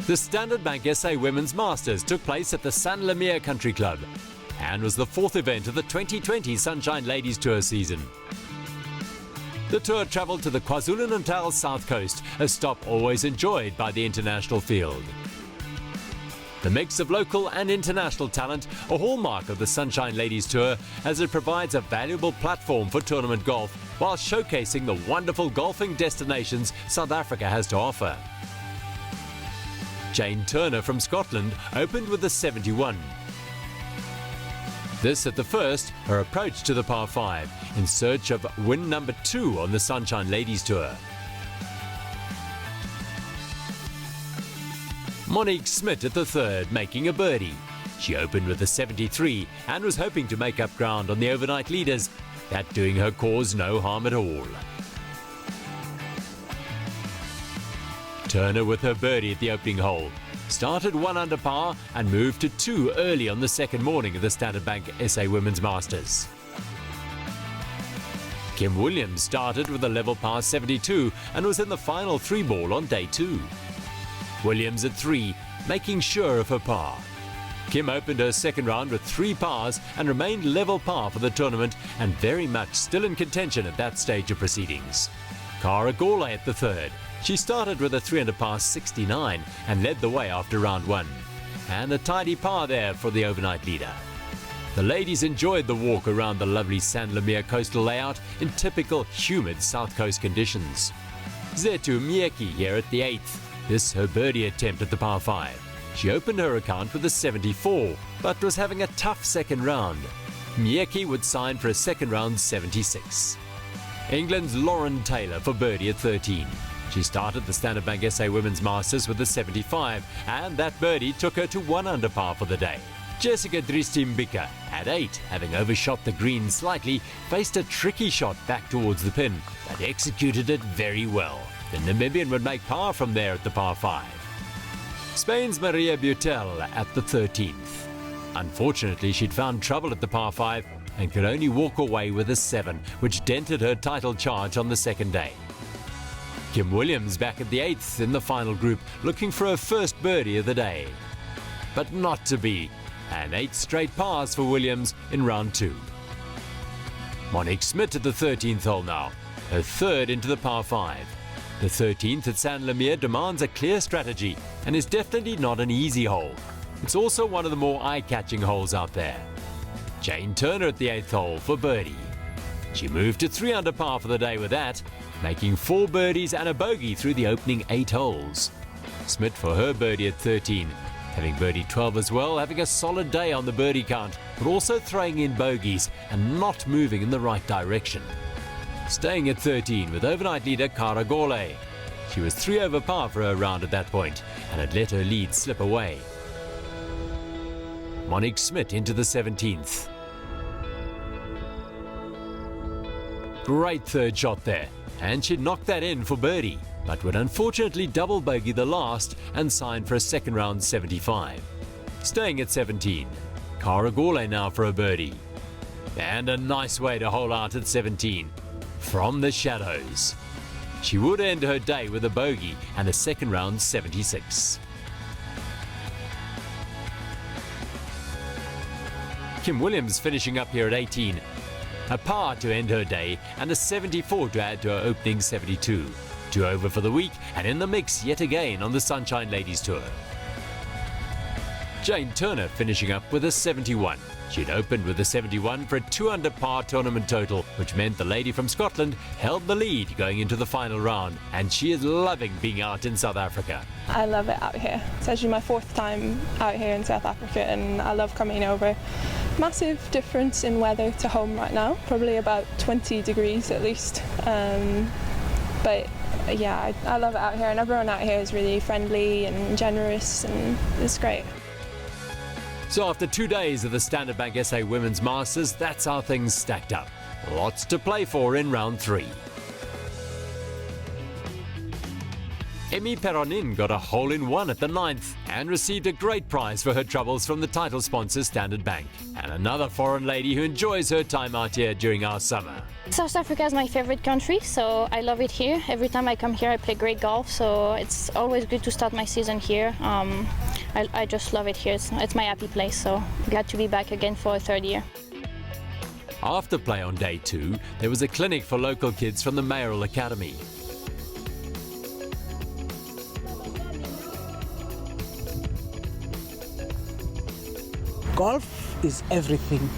The Standard Bank SA Women's Masters took place at the San Lamir Country Club and was the fourth event of the 2020 Sunshine Ladies Tour season. The tour travelled to the KwaZulu-Natal South Coast, a stop always enjoyed by the international field. The mix of local and international talent, a hallmark of the Sunshine Ladies Tour, as it provides a valuable platform for tournament golf while showcasing the wonderful golfing destinations South Africa has to offer. Jane Turner from Scotland opened with a 71. This at the first, her approach to the par 5, in search of win number 2 on the Sunshine Ladies Tour. Monique Smit at the third, making a birdie. She opened with a 73 and was hoping to make up ground on the overnight leaders, that doing her cause no harm at all. Turner with her birdie at the opening hole. Started 1 under par and moved to 2 early on the second morning of the Standard Bank SA Women's Masters. Kim Williams started with a level par 72 and was in the final 3-ball on day 2. Williams at 3, making sure of her par. Kim opened her second round with 3 pars and remained level par for the tournament and very much still in contention at that stage of proceedings. Cara Gawley at the third. She started with a 3 under par 69 and led the way after round 1. And a tidy par there for the overnight leader. The ladies enjoyed the walk around the lovely San Lamir coastal layout in typical humid south coast conditions. Zetu Mieki here at the 8th. This her birdie attempt at the par 5. She opened her account with a 74, but was having a tough second round. Mieki would sign for a second round 76. England's Lauren Taylor for birdie at 13. She started the Standard Bank SA Women's Masters with a 75, and that birdie took her to 1 under par for the day. Jessica Dristimbika at 8, having overshot the green slightly, faced a tricky shot back towards the pin, but executed it very well. The Namibian would make par from there at the par 5. Spain's Maria Butel at the 13th. Unfortunately, she'd found trouble at the par 5 and could only walk away with a 7, which dented her title charge on the second day. Kim Williams back at the 8th in the final group, looking for her first birdie of the day. But not to be, and 8 straight pars for Williams in round 2. Monique Smit at the 13th hole now, her third into the par 5. The 13th at San Lamir demands a clear strategy and is definitely not an easy hole. It's also one of the more eye-catching holes out there. Jane Turner at the 8th hole for birdie. She moved to 3 under par for the day with that, making 4 birdies and a bogey through the opening 8 holes. Smit for her birdie at 13, having birdied 12 as well, having a solid day on the birdie count, but also throwing in bogeys and not moving in the right direction. Staying at 13 with overnight leader Cara Gawley. She was 3 over par for her round at that point and had let her lead slip away. Monique Smit into the 17th. Great third shot there, and she'd knocked that in for birdie, but would unfortunately double bogey the last and sign for a second round 75. Staying at 17, Cara Gawley now for a birdie. And a nice way to hole out at 17. From the shadows. She would end her day with a bogey and a second round 76. Kim Williams finishing up here at 18. A par to end her day and a 74 to add to her opening 72. 2 over for the week and in the mix yet again on the Sunshine Ladies Tour. Jane Turner finishing up with a 71. She'd opened with a 71 for a 2 under par tournament total, which meant the lady from Scotland held the lead going into the final round, and she is loving being out in South Africa. I love it out here. It's actually my 4th time out here in South Africa and I love coming over. Massive difference in weather to home right now, probably about 20 degrees at least. But yeah, I love it out here and everyone out here is really friendly and generous and it's great. So after 2 days of the Standard Bank SA Women's Masters, that's how things stacked up. Lots to play for in round 3. Emmy Peronin got a hole-in-one at the 9th and received a great prize for her troubles from the title sponsor Standard Bank. And another foreign lady who enjoys her time out here during our summer. South Africa is my favorite country, so I love it here. Every time I come here, I play great golf, so it's always good to start my season here. I just love it here. It's my happy place, so glad to be back again for a third year. After play on day 2, there was a clinic for local kids from the Mayoral Academy. Golf is everything.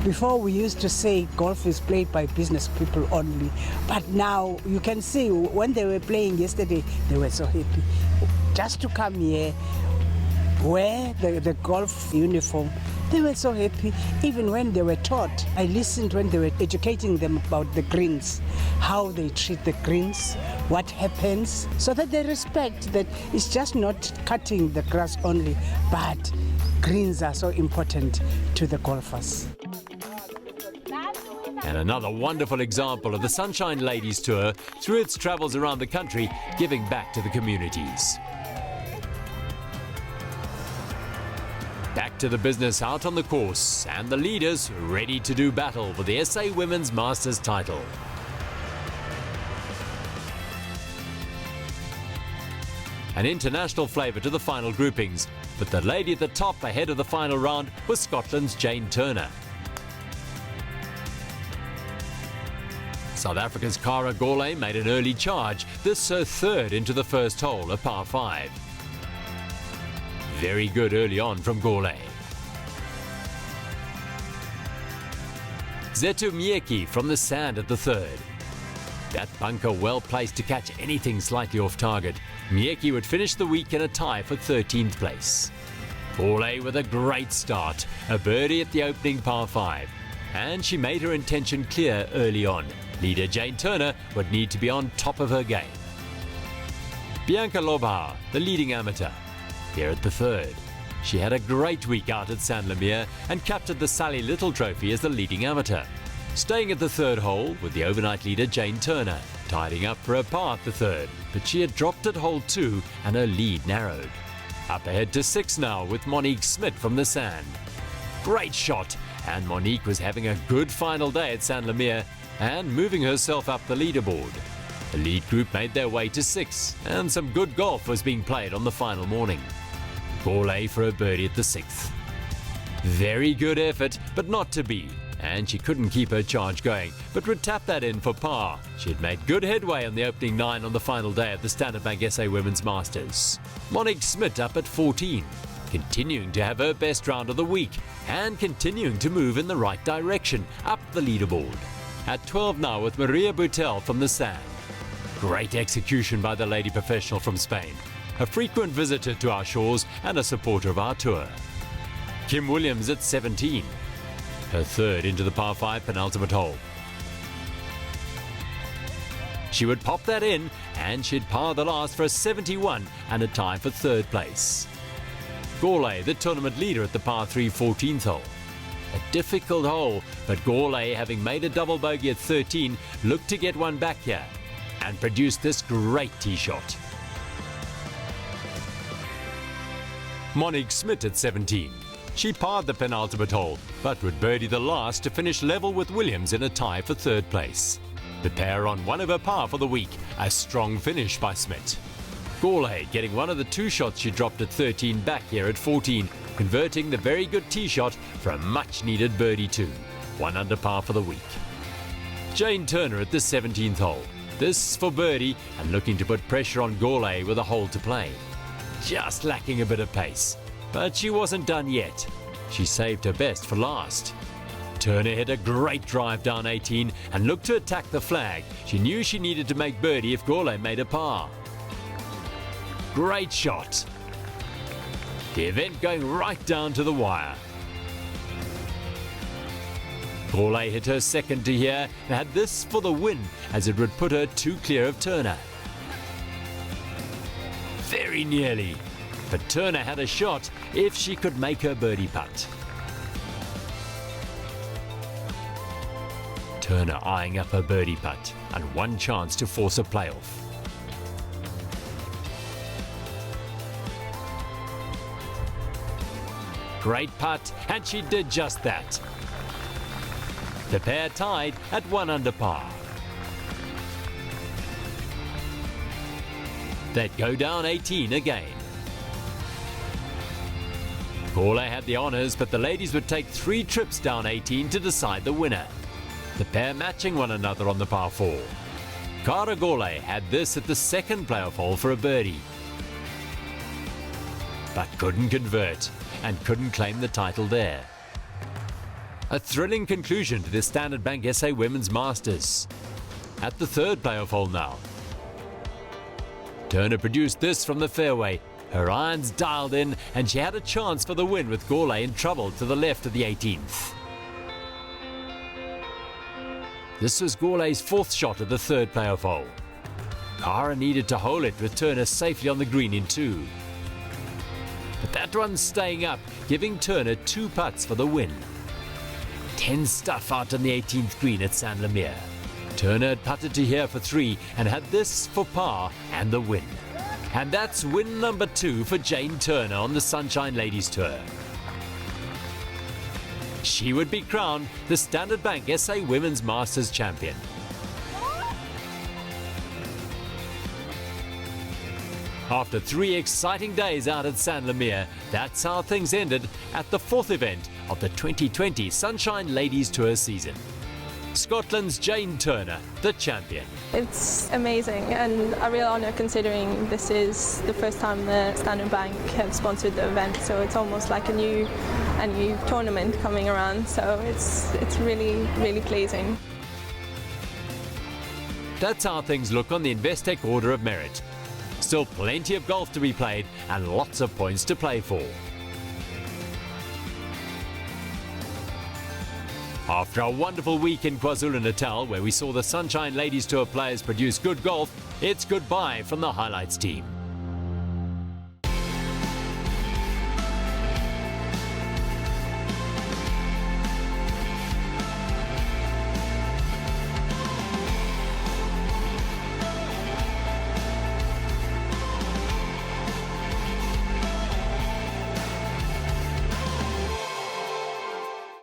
Before we used to say golf is played by business people only, but now you can see when they were playing yesterday, they were so happy. Just to come here, wear the golf uniform, they were so happy. Even when they were taught, I listened when they were educating them about the greens, how they treat the greens, what happens, so that they respect that it's just not cutting the grass only, but greens are so important to the golfers. And another wonderful example of the Sunshine Ladies Tour through its travels around the country, giving back to the communities. Back to the business out on the course, and the leaders ready to do battle for the SA Women's Masters title. An international flavour to the final groupings, but the lady at the top ahead of the final round was Scotland's Jane Turner. South Africa's Cara Gourlay made an early charge, this her third into the first hole, a par 5. Very good early on from Gourlay. Zetu Mieki from the sand at the third. That bunker well placed to catch anything slightly off target. Mieki would finish the week in a tie for 13th place. Gourlay with a great start, a birdie at the opening par 5. And she made her intention clear early on. Leader Jane Turner would need to be on top of her game. Bianca Lobhauer, the leading amateur, here at the third. She had a great week out at Saint-Lemieux and captured the Sally Little Trophy as the leading amateur. Staying at the third hole with the overnight leader Jane Turner, tidying up for a par at the third, but she had dropped at hole 2 and her lead narrowed. Up ahead to 6 now with Monique Smit from the sand. Great shot, and Monique was having a good final day at Saint-Lemieux and moving herself up the leaderboard. The lead group made their way to 6, and some good golf was being played on the final morning. Gourlay for a birdie at the 6th. Very good effort, but not to be, and she couldn't keep her charge going, but would tap that in for par. She had made good headway on the opening 9 on the final day at the Standard Bank SA Women's Masters. Monique Smit up at 14, continuing to have her best round of the week, and continuing to move in the right direction, up the leaderboard. At 12 now with Maria Butel from the sand. Great execution by the lady professional from Spain, a frequent visitor to our shores and a supporter of our tour. Kim Williams at 17, her third into the par 5 penultimate hole. She would pop that in, and she'd par the last for a 71 and a tie for third place. Gourlay, the tournament leader at the par 3 14th hole. A difficult hole, but Gourlay, having made a double bogey at 13, looked to get one back here and produced this great tee shot. Monique Smit at 17. She parred the penultimate hole, but would birdie the last to finish level with Williams in a tie for third place. The pair on one over par for the week, a strong finish by Smit. Gourlay getting one of the 2 shots she dropped at 13 back here at 14, converting the very good tee shot for a much-needed birdie 2. 1 under par for the week. Jane Turner at the 17th hole. This for birdie and looking to put pressure on Gourlay with a hole to play. Just lacking a bit of pace, but she wasn't done yet. She saved her best for last. Turner hit a great drive down 18 and looked to attack the flag. She knew she needed to make birdie if Gourlay made a par. Great shot. The event going right down to the wire. Gourlay hit her second to here and had this for the win, as it would put her 2 clear of Turner. Very nearly, but Turner had a shot if she could make her birdie putt. Turner eyeing up her birdie putt and one chance to force a playoff. Great putt, and she did just that. The pair tied at 1 under par. They'd go down 18 again. Gaulay had the honours, but the ladies would take 3 trips down 18 to decide the winner. The pair matching one another on the par 4. Cara Gaulay had this at the second playoff hole for a birdie, but couldn't convert and couldn't claim the title there. A thrilling conclusion to the Standard Bank SA Women's Masters. At the third playoff hole now. Turner produced this from the fairway. Her irons dialed in and she had a chance for the win with Gaulay in trouble to the left of the 18th. This was Gaulay's 4th shot of the third playoff hole. Cara needed to hole it with Turner safely on the green in 2. But that one's staying up, giving Turner 2 putts for the win. 10 stuff out on the 18th green at Saint-Lemieux. Turner had putted to here for 3 and had this for par and the win. And that's win number 2 for Jane Turner on the Sunshine Ladies Tour. She would be crowned the Standard Bank SA Women's Masters champion. After 3 exciting days out at Saint-Lemieux, that's how things ended at the 4th event of the 2020 Sunshine Ladies Tour season. Scotland's Jane Turner, the champion. It's amazing and a real honour considering this is the first time the Standard Bank have sponsored the event, so it's almost like a new tournament coming around, so it's really pleasing. That's how things look on the Investec Order of Merit. Still plenty of golf to be played and lots of points to play for. After a wonderful week in KwaZulu-Natal, where we saw the Sunshine Ladies Tour players produce good golf, it's goodbye from the highlights team.